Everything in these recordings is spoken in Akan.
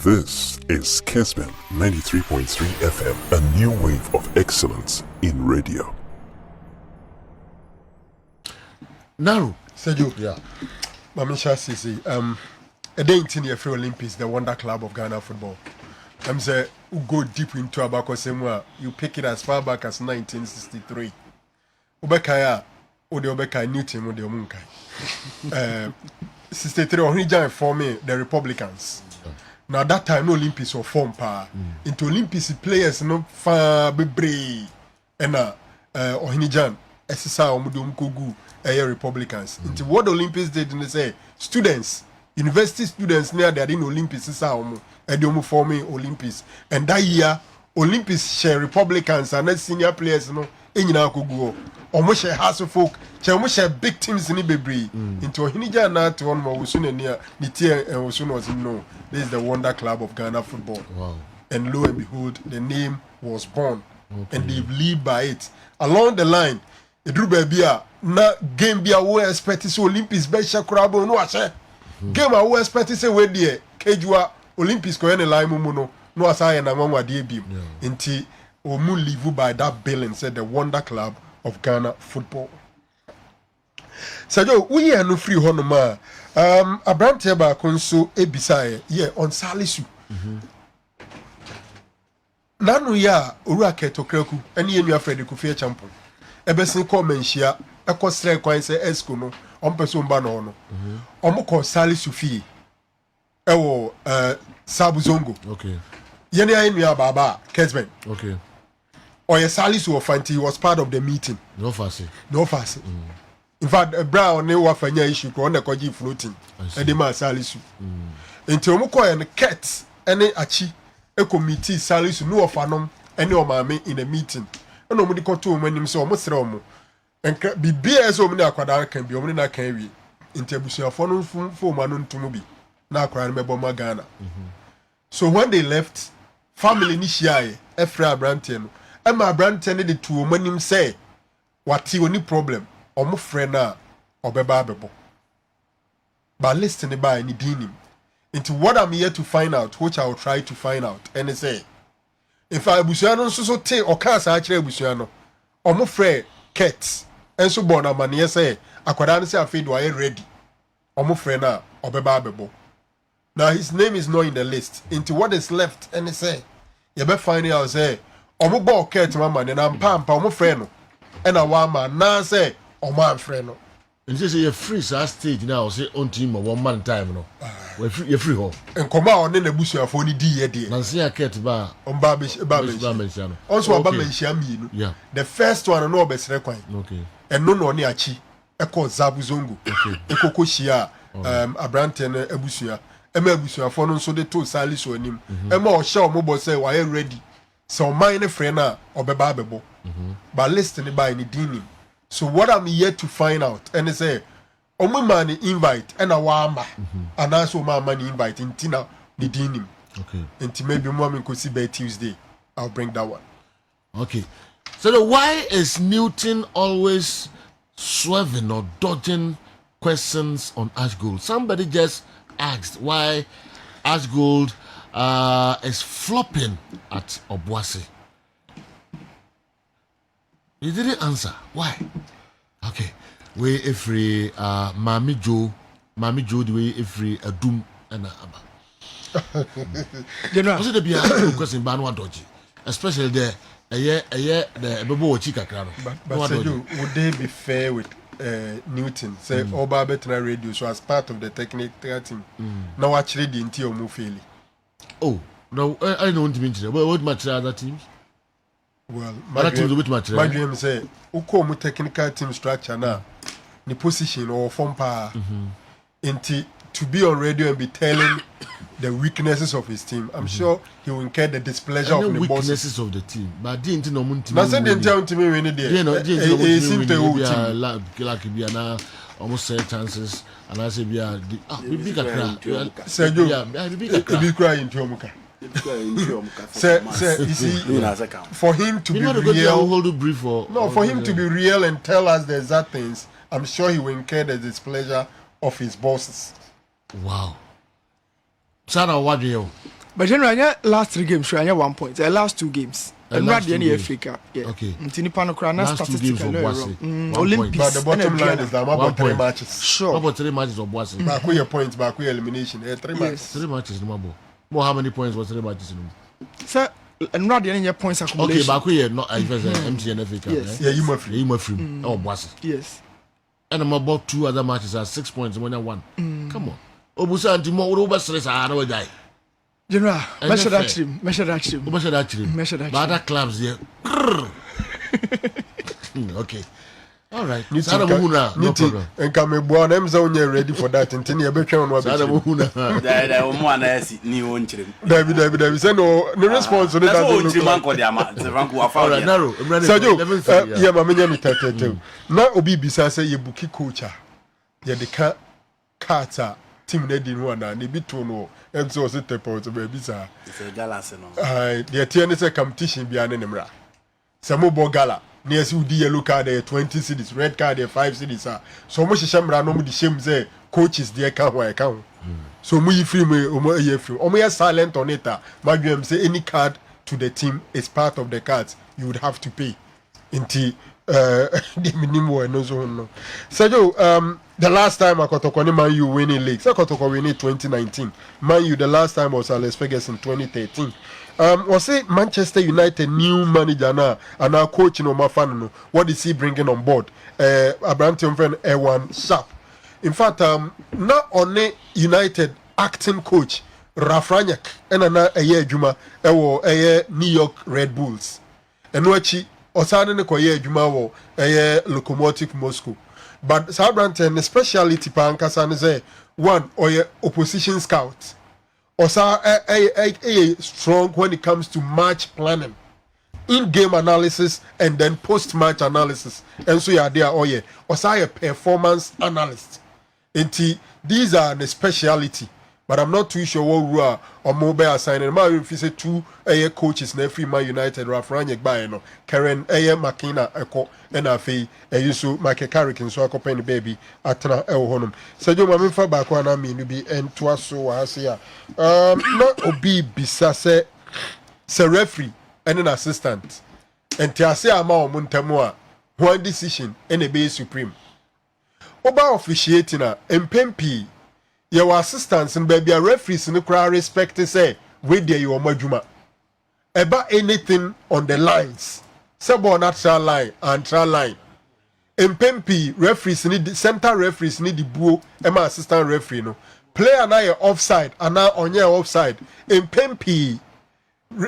This is Kessben 93.3 FM, a new wave of excellence in radio. Naro. Sergio. Yeah. Mamisha Sisi. A day in the Afro Olympics, the Wonder Club of Ghana football. I'm saying, you go deep into Abako Semwa, you pick it as far back as 1963. Ubekaya, Ode Obeka, new team, Ode Omunkai. 63, Ohinijan for me, the Republicans. Now that time, no Olympics were formed into Olympics players no far be and Ohinijan, SSR Omudum Kogu, Republicans. Into what the Olympics did, they say students, university students near they in Olympics is forming Olympics. And that year, Olympics share Republicans and then senior players no in Kogu. Almost share house of folk, almost share big teams in Ibebri. Into Ohinijan not one more Usun near Nitia and Usun was no. This is the Wonder Club of Ghana football. Wow. And lo and behold, the name was born. Okay. And they've lived by it. Along the line, it drew baby na game be a expect to Olympics be shakurabo no ase. Game a we expect to say we there kejua Olympics ko any line muno no asaya na nwanwa de bi. Nti omu live by that billing said the Wonder Club of Ghana football. Sajo we are no free honoma. Abrante ba konso ebisaye ye on Salisu. Nanu ya owura ketokraku ene yenu afrede kufie champion. Ebesin ko menhia ekosre kwan se esco no ompeso mba no no. Omko Salisu fie. Ewo Sabu Zongo. Okay. Yene yenu ya baba Kessben. Okay. Oye Salisu Ofanti, he was part of the meeting. No fussy. In fact, Brown ne wafanya issue ko na koji floating. Edema Salisu. Enti omuko en ket ene achi a committee Salisu no ofanom ene o maame in a meeting. Eno omo di koto omo anim se omo sere omo. Enka bibia so omo na akwada kan bi omo na kan wi. Enti abusuafo no fo ma no ntomo bi na akwada no mebo ma Ghana. So when they left, family ni shiaye Efra Abrante no. Ema Abrante ne de tu omo anim say wati oni problem. Omo friend na obeba bebo. But listen by any dinim. Into what I'm here to find out, which I will try to find out. And say, if I busuano so te or cast actually busuano, omo friend Kets, and so born a man yes say, Aquadan say I feel do I ready. Omo friend na obeba bebo. Now his name is not in the list. Into what is left, and say, you better find out say, omo ball Kets mama, and I'm pampa omo friend no. And a wama na say, o man friend no. And say you free stage now say on team 1 man time no. We free ho. And come out on the busuafo ni di ye de. Na say aket ba on ba mention. Also aba mention me no. Yeah. The first one no obesere kwan. Okay. And no ni achi. Eko Zabu Zongo. Okay. Eko Koshia Abrante na abusua. Ema abusuafo no nso de to Salisu anim. Ema o hye o mobo say why ready. So man ne friend na obeba bebo. But listen by ni dinim. So what I'm here to find out, and they say, "Omo man invite and a wama, and also my money invite in Tina the dinim." Okay. And maybe mommy could see by Tuesday. I'll bring that one. Okay. So why is Newton always swerving or dodging questions on Ash Gold? Somebody just asked why Ash Gold is flopping at Obuasi. He didn't answer. Why? Okay. We every Mami Joe the way every doom and aba. You know, was it be a question banwa dodgy, especially the the bebo chika krano. But would they be fair with Newton? Say Oba Betra Radio, so as part of the technical team. Now actually the entire move Oh no, I don't want to mention it. What much other teams? Well, my dream say, Uko technical team structure now, the position or form power, to be on radio and be telling the weaknesses of his team. I'm sure he will incur the displeasure of the weaknesses of the team. But didn't know That's didn't tell to me when he did. He seemed to like be now almost say chances, and I say be a big cry. Say you be crying to Omuka. Say, you see, for him to be real, for him to be real and tell us the exact things, I'm sure he will incur the displeasure of his bosses. Wow. Sana wadrio. But generally, last 3 games, I 1 point. The last 2 games. And not the any Africa. Yeah. Okay. Last 2 games of Boise. Olympics. But the bottom line is that about 3 matches. Sure. About 3 matches of Boise. Back with your points, back with elimination. 3 matches. 3 matches, no more. Well, how many points was 3 matches? Sir, and not the any points accumulation. Okay, back with not MTN Africa. Yes. Yeah, you must free. Oh, Boise. Yes. And I'm about 2 other matches at 6 points when I won. Come on. Obusa and Timo over stress. I know die. General, measure that him. But other clubs here. Okay. All right. No problem. And come a born, I'm so ready for that. And Tiny, I bet you on what David, said no response to that. Sergio, yeah, Mamma, now Obi Bisa say you bookie coacher. Yeah, the carter. Team Nedin one and the bit to know and so sit the point of baby sir. It's a gala. The TNS competition behind Nemra. Samo Gala. Near you yellow card there 20 cities, red card there 5 cities. So much shamra no the shame say coaches there can't where I count. So we free me or silent on it. My say any card to the team is part of the cards you would have to pay. Into the minimum and no. Sergio, the last time I got Man U winning leagues, I got winning 2019. Man U, the last time was Alex Ferguson 2013. Was it Manchester United new manager now and now coach in Omafano? What is he bringing on board? Abrantium friend Ewan Sharp. In fact, not only United acting coach Rafranyak and a year Juma, a year New York Red Bulls. And Wachi, Osana Koye Juma, a year Lokomotiv Moscow. But Sabranton, speciality Pankasan is one or your opposition scout. Or a strong when it comes to match planning, in-game analysis, and then post-match analysis. And so you're there, or a performance analyst. And these are the speciality. But I'm not too sure what we are on mobile assigning. If you say 2 coaches in every Man United, Rafranyek Bayano, Karen Makina Echo, NFA, Yusu, Mike Carrick, and so I can baby at Honum. So you mammy for back one, I mean, you be and twas so as here. Not Obi Bisase, Sir referee, and an assistant. And Tiase Ama Montamoa, one decision, and a base supreme. Oba officiating a MPP. Your assistants and baby referees in the crowd respect to say, wait there, you are Majuma. About anything on the lines, sabo natural line and trial line. MPP referees need center referees need the buo, Emma assistant referee no. Player now offside and now on your offside. MPP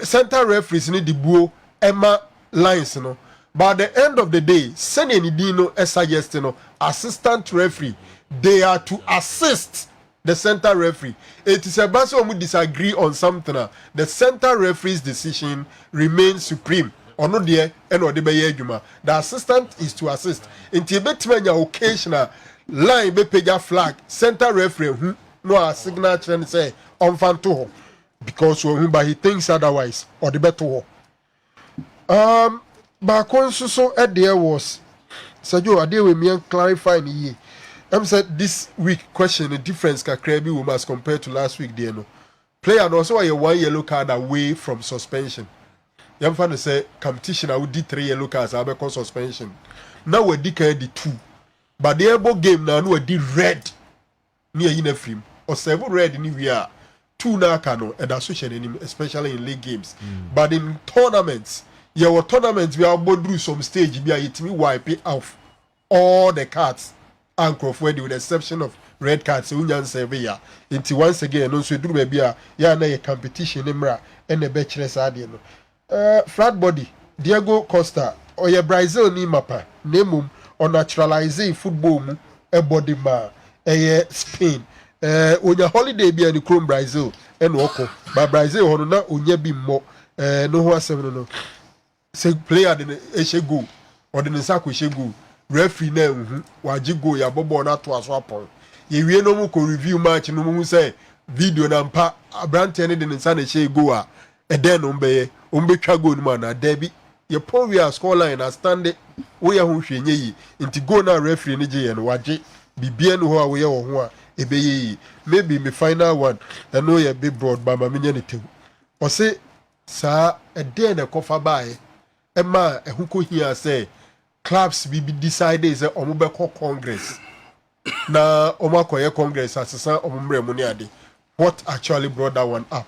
center referees need the buo, Emma lines no. But at the end of the day, send any dino suggest no assistant referee. They are to assist the center referee. It is a bus when we disagree on something. The center referee's decision remains supreme. Or no dear, and or the assistant is to assist. In Tibet, occasional line be pega flag, center referee no a signature and say on fanto because but he thinks otherwise or the better. But so at there was Sergio Ade with me and clarifying ye. I'm said this week question the difference Kakrebi we must compare to last week there no. Player also a 1 yellow card away from suspension. I'm trying to say competition I would did 3 yellow cards I because suspension. Now we did the 2. But the able game now we did red near in a film or 7 red in we are 2 now cano and association especially in league games. But in tournaments, your tournaments we are both through some stage be it me wipe it off all the cards. With the exception of red cards, so Sevilla. Into once again, no so do maybe a competition Nemra and a bachelor's adiano. Flat body, Diego Costa, or your Brazil ni mapa, Nemum, or naturalizing football, a body ma, a Spain. On your holiday be the Chrome Brazil and Woko, but Brazil on not on be more, no was no. Say player than a shego or the Nsako shego. Referee na wajigo ya bobo na to aso apon ye wie no mu ko review match no mu say video na mpa abrante ne de nsa na she go a eden no mbe ombetwa go no na derby ye pon we score line na stand we ya ho hwenye yi nti go na referee ne je ye no waje bibia no ho a we ye wo ho a ebe yi maybe me final one and no ye big broad ba ma menye ne tew ɔse saa ɛdeɛ na ɛkɔfa baeɛ ɛma ɛho kɔhia sɛ clubs bi decide sɛ ɔmo bɛkɔ congress na ɔmo akɔyɛ congress asesa ɔmo mmerɛ mu ne ade. What actually brought that one up?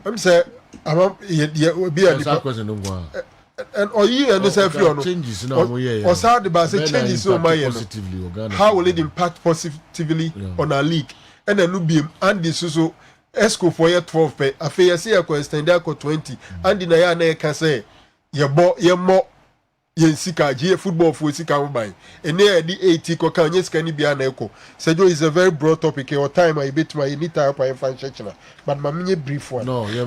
I'm saying, be a and or you and this every changes or sad about say changes so my how will it impact positively on our league? And then be and this so esco for year 12 pay a fair say a extend 20 and in a year can say your more yen sika G football for sika buy and there the 80 ko kan yes can be an echo. Sejo is a very broad topic or time I bit my need to up and section but my mini brief one. No, yeah.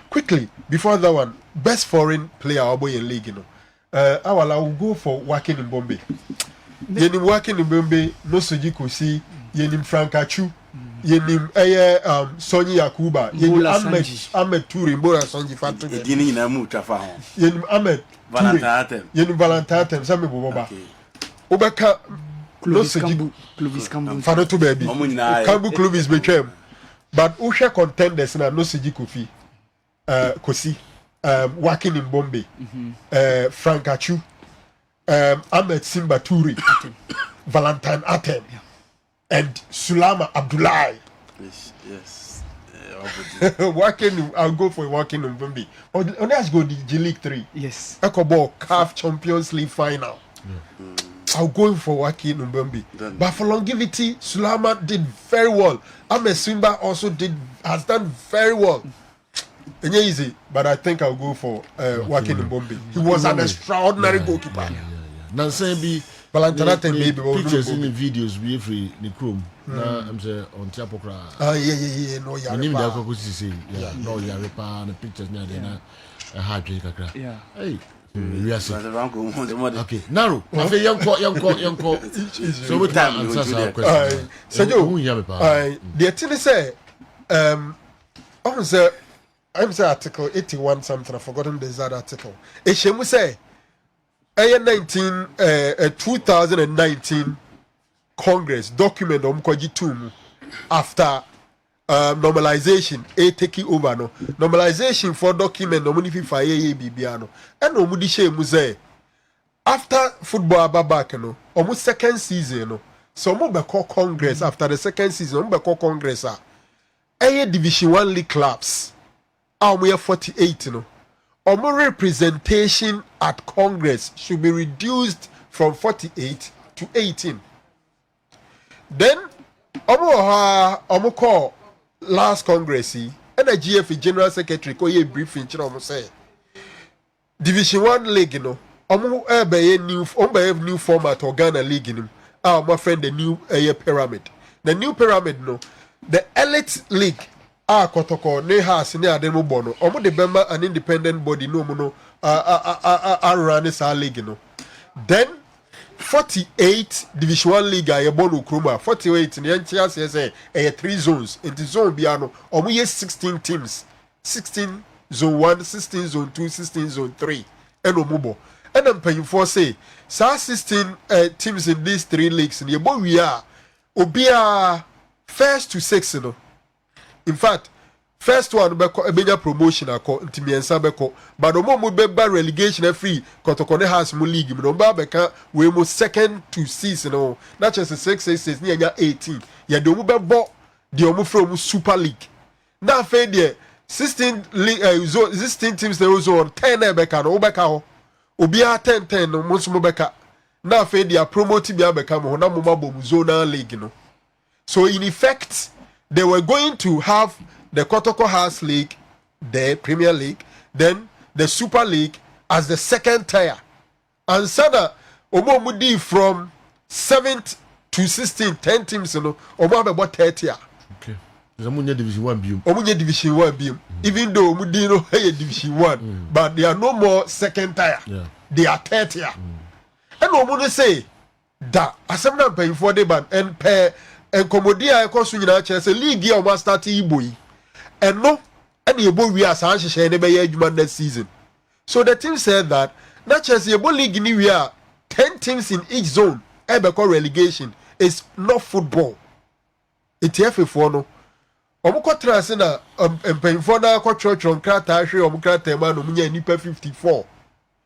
Quickly before that one, best foreign player obo in league, you know. I will go for working in Bombay. Yenim working in Bombay, no soji kosi, yenim Frankachu, yenim Sonny Yakuba, yenim Ahmed Toure, Mbora Sonji Fatu. Yenim Ahmed Toure, yenim Valentin, Sami Boba. Obeka no soji Clovis Kambu. Fanotu baby. Kambu Clovis became. But Usha contenders na no soji kofi. Kosi, working in Bombay, Frankachu, Ahmed Simba Toure, Valentine Atem, and Sulama Abdullahi. Yes. Working, I'll go for working in Bombay. Or let's go the G League 3. Yes. Ecobo CAF Champions League final. I'll go for working in Bombay. But for longevity, Sulama did very well. Ahmed Simba also has done very well. It's easy, but I think I'll go for working in Bombay. He was an extraordinary goalkeeper. Now, say be Valentine maybe pictures in the videos be free in the room. I'm saying on Tiapokra. Yeah. No, yeah. And even the Coco say, no, yeah, the pictures near the hard drink. Yeah. Hey. We are okay. Naro, I say young call. So what time answers our question? The thing say, I'm say article 81 something. I've forgotten the exact article. Eshemu say, 2019 Congress document omkoji tum after normalization taking over no normalization for document no money fifa bibia no and no mudi shemu say after football back no almost second season no so mo be call Congress after the second season mo be call Congress Division 1 league clubs. We are 48 no. Our representation at Congress should be reduced from 48 to 18. Then our call last Congress and a GF General Secretary call a briefing say Division 1 league you know new format or Ghana league in my friend the new pyramid. The new pyramid no the elite league kotoko ne has ne ademo bono omo de bemba an independent body no mono run this league no then 48 division 1 league a bono kroma 48 ne ntia say 3 zones in the zone biano omo ye 16 teams 16 zone 1 16 zone 2 16 zone 3 and omubo and I'm paying for say 16 teams in these 3 leagues in the we are obia first to 6 you know. In fact, first one beko promotion ako ntimiensa beko but omo mo beba relegation free kotoko ne has mo league mo ba beka we mo second to 6 you know not just 6 ni anya 18 ya de omo bebo de omo from super league na fe de 16 league 16 teams there was on 10 beka no beka ho obi a 10 no mo so mo beka na fe de promote bia beka mo na mo mabo mo zonal league no. So in effect, they were going to have the Kotoko House League, the Premier League, then the Super League as the second tier. And Sada Omo Mudi from 7th to 16, 10 teams, you know, Omo about 30. Okay. Omunye Division 1 bium. Omunye Division 1 bium. Even though Mudi no hey Division 1, but they are no more second tier. Yeah. They are 30. And Omo say that asemna pay for the ban and pay and Comodia ekosu nyina chese league ya o start Igbo yi eno and Igbo we as an hye ne be adwuma next season. So the team said that not just Igbo league ni we are 10 teams in each zone e be call relegation is not football. ETF for no ɔmo kɔtena ase na mpanyinfoɔ na akɔtwerɛtwerɛ nkrataa hwɛ ɔmo krataa mu a na ɔmo nya nipa 54.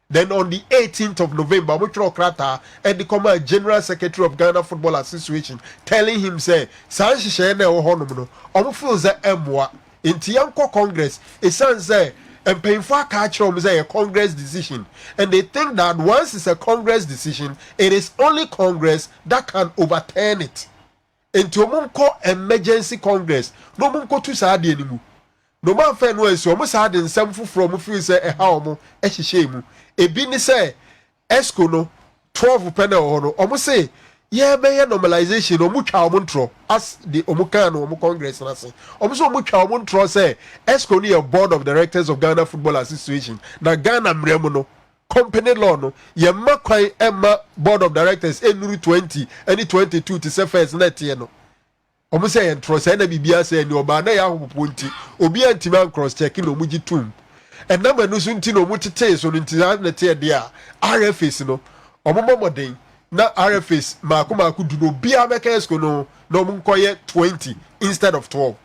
Then on the 18th of November, Mucho Krata and the Commander General Secretary of Ghana Football Association telling him, say, Sanshi Shane or Honomuno, Omufuza Emwa, in Tianco Congress, a son say, and paying for catch a Congress decision. And they think that once it's a Congress decision, it is only Congress that can overturn it. Into Munko emergency Congress, no Munko to Sadi anymore. No man fan was almost had in some from feel say a how a shame. Ebi ni say esco no 12 penny or almost say yeah be normalization omu twa omuntro as the omukan no omu congress na say omu so omu twa omuntro say esco ni a board of directors of Ghana Football Association na Ghana mremu no company law no ye ma kwan emma board of directors enuru 20 any 22 to say first net ye no omu say entro say na bibia say ni oba na ya hopopo nti obi antima cross check no omu gitum. And number no soon to no mutite so into that dia RFS no omomodin na RFS makuma could do bia make esco no munkoye 20 instead of 12.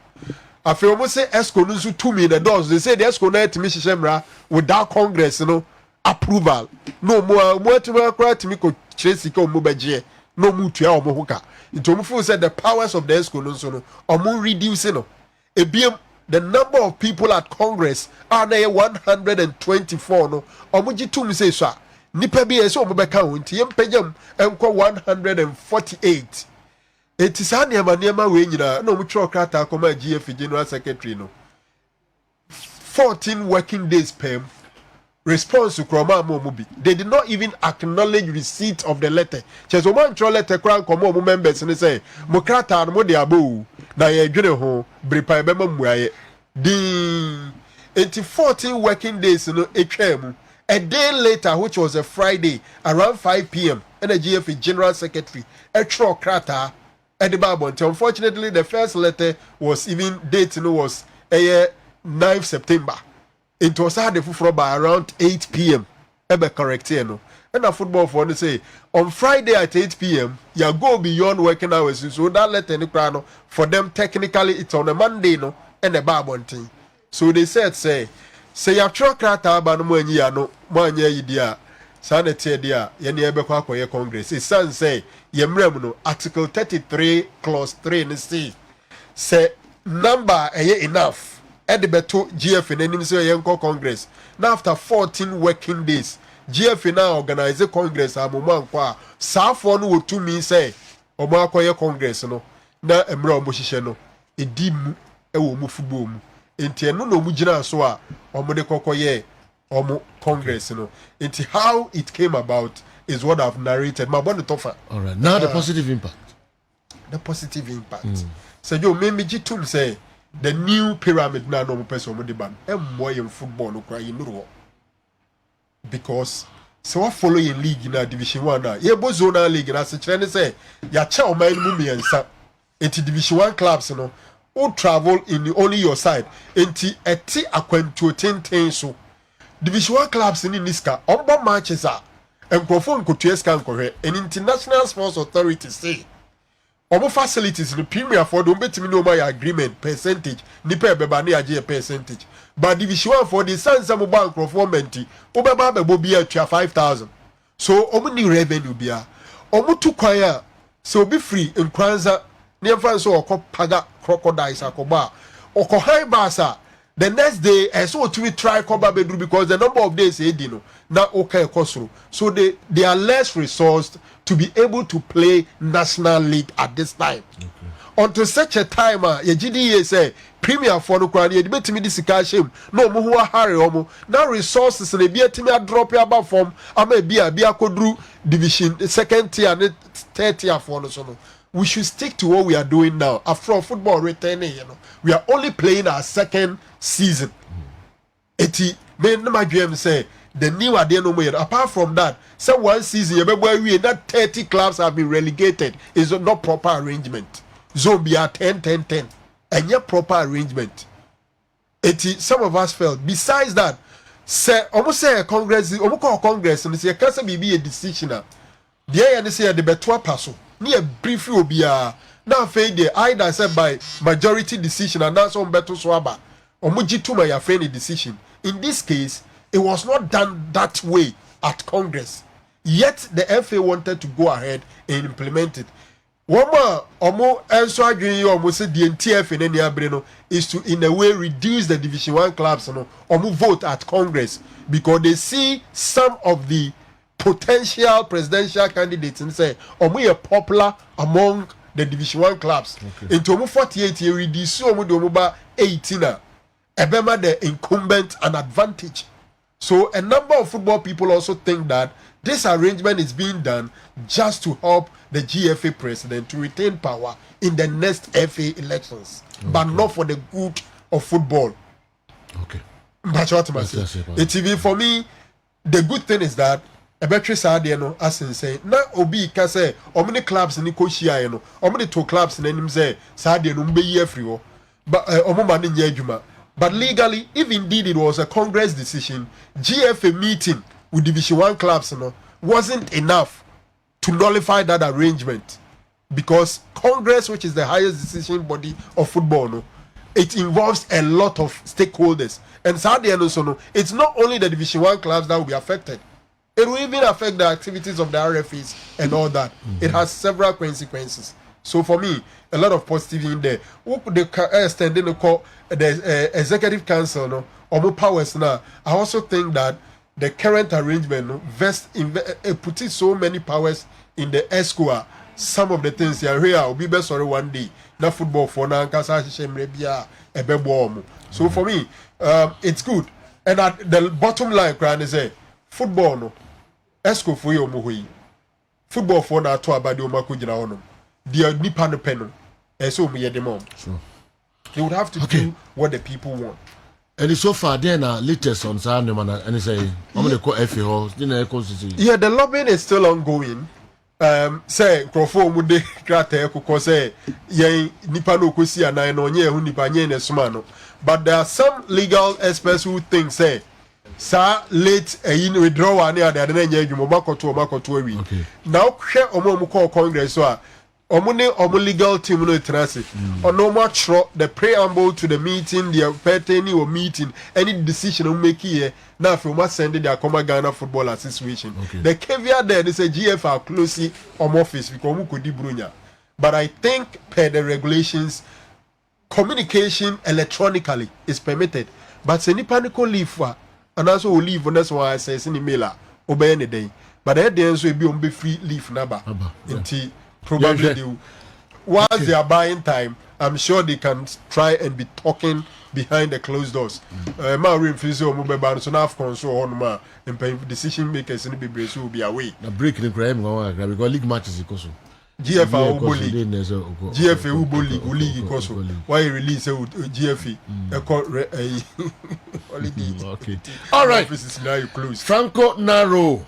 I feel almost say esco no so 2 million dollars. They say the esco na to shemra without Congress no approval. No more to work to me ko chesi ko mo beje no mutua omo hoka. Into omo said the powers of the esco no so no omo reduce no. Ebiem the number of people at Congress are there 124 no omuji tum say so nipa bi eso omobeka wonti yempejam enko 148 it is an niema we nyina na omutro krata akoma GF General Secretary no 14 working days per response to kroma momubi. They did not even acknowledge receipt of the letter. Cheso man tro letter kran komo mo members ni say mo krata no mo de abo na ye dwene ho bripa be mamuaye din 14 working days no etwam. A day later, which was a Friday around 5 p.m. and a GF General Secretary etro krata at the Babon. Unfortunately, the first letter was even date was 9th September. It was hard for by around 8 p.m. Ebe correct here no. And a football for say on Friday at 8 p.m. you go beyond working hours. So that letter in the crown for them technically it's on a Monday no and a Babon thing. So they said say you truck rata ba no manyi no manya yidia sanete dia ye ne ebe kwa akoye Congress. It san say yemrem no article 33 clause 3 ne say number enough. Edibeto GF in any say Congress. Now after 14 working days, GF now organize a Congress. Amuman kwa Safon would to me say Omakoye Congress no na emra omushishe no edimu ewo mu football mu enti eno no mujina so a omode kokoye omo Congress no enti how it came about is what I've narrated. My bond tofa. All right. Now the positive impact. The positive impact. So you me jitum say the new pyramid na no person mo de ban more in football no cry in because so what follow in league na division 1 na ye bo zonal league na se kire ne say ya che o man mu miensa enti division 1 clubs no o travel in only your side enti eti akwantu tenten so division 1 clubs ni niska ombo matches a enkrofo nkotu eska nkohwe an international sports authority say omo facilities the premier for the betimi no my agreement percentage nipa beba na age percentage but division 1 for the sansa mo bank performance obeba bebo bia twa 5000 so omo ni revenue bia omo tu kwan a so be free in kwanza near fan so paga crocodiles akoba oko high basa the next day so to try cover bedru because the number of days no na okay kosoro so they are less resourced to be able to play national league at this time. Okay. Until such a time ye GDA say premier for no kwani ye betimi di sika shem no mo ho hare omo na resources na bia timi a drop ya ba form ama bia kodru division second tier and third tier for no so no. We should stick to what we are doing now. After football returning, we are only playing our second season. Eti me na my dream say the new idea no more. Apart from that, so one season, we that 30 clubs have been relegated. Is not proper arrangement. Zombie are 10. And yet proper arrangement. Some of us felt. Besides that, say almost say a Congress, almost call Congress, and say can't be a decision. The say the better passo. Near brief will be Now failure either said by majority decision and that's on better swaba or mujituma ya friendly decision. In this case, it was not done that way at Congress. Yet the FA wanted to go ahead and implement it. One more also arguing almost the NTF in any abreno is to in a way reduce the Division 1 clubs vote at Congress because they see some of the potential presidential candidates and say are popular among the Division 1 clubs. In 48 years, we reduce 18 ebema the incumbent an advantage. So a number of football people also think that this arrangement is being done just to help the GFA president to retain power in the next FA elections, but not for the good of football. Okay. That's what I say. It's for me, the good thing is that a better side, as in say, na obi can say, how many clubs in the Koshia, how many 2 clubs in him say, Sadia numbe free, but but legally, if indeed it was a Congress decision, GFA meeting with Division 1 clubs wasn't enough to nullify that arrangement because Congress, which is the highest decision body of football, it involves a lot of stakeholders. And sadly, it's not only the Division 1 clubs that will be affected. It will even affect the activities of the RFEs and all that. It has several consequences. So for me, a lot of positive in there. The executive council or more powers now. I also think that the current arrangement puts so many powers in the ESCOA. Some of the things here will be best for one day. Na football for now, so for me, it's good. And at the bottom line, is say football ESCO for you football for now to abadi omako jina ono. The nipa no pen so me the mom. They would have to do what the people want. And so far, then latest on Saturday, and say, I'm going to call FA. Yeah, the lobbying is still ongoing. Say, Crawford would de crate, because say, ye nipa no kusi and I know ye who nipa ye nesumano. But there are some legal experts who think, say, Sir, late in withdrawal near the Adena Mobako to Omako to a week. Now, share Omo Congress, so Omo legal team no trust or no much the preamble to the meeting, the pertaining or meeting, any decision on make here. Now, from what send their Common Ghana Football Association. The caveat there is a GFR closely on office because we could brunya. But I think per the regulations, communication electronically is permitted. But any panic leave and also leave on that's why I say in the mailer obey any day. But at the end will be on be free leave number. Probably they, whilst they are buying time, I'm sure they can try and be talking behind the closed doors. My refuse or mobile ban so now console on my decision makers and be will be away. The break in crime because league matches because GFA Ubo League. GFA Ubo League because why release GFA holiday. Okay. All right. Now you close. Franko Naro.